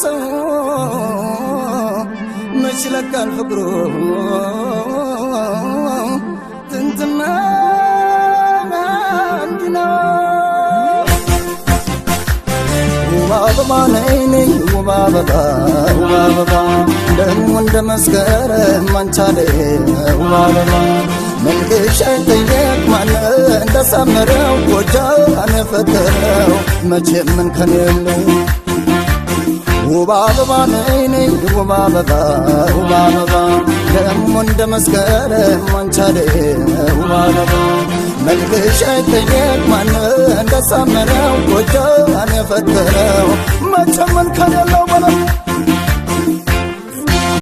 ሰው መች ለካል ፍቅሩ ጥንትና አንድና ውባበባ ነይነይ ውባበባ ውባበባ ደሞ እንደ መስከረም አንቻለ ውባበባ መልክሽ አይጠየቅ ማን እንደሳመረው ጎጃን ፈተረው መቼም ምን ከኔለው ውባበባ ነይነይ ውባበባ ውባበባ ደሞ እንደ መስከረም አንቻለ ውባበባ መልክሽ አይጠየቅ ማን እንደሳመረው ጎጃን ፈተረው መቼም ምን ከኔለው በለው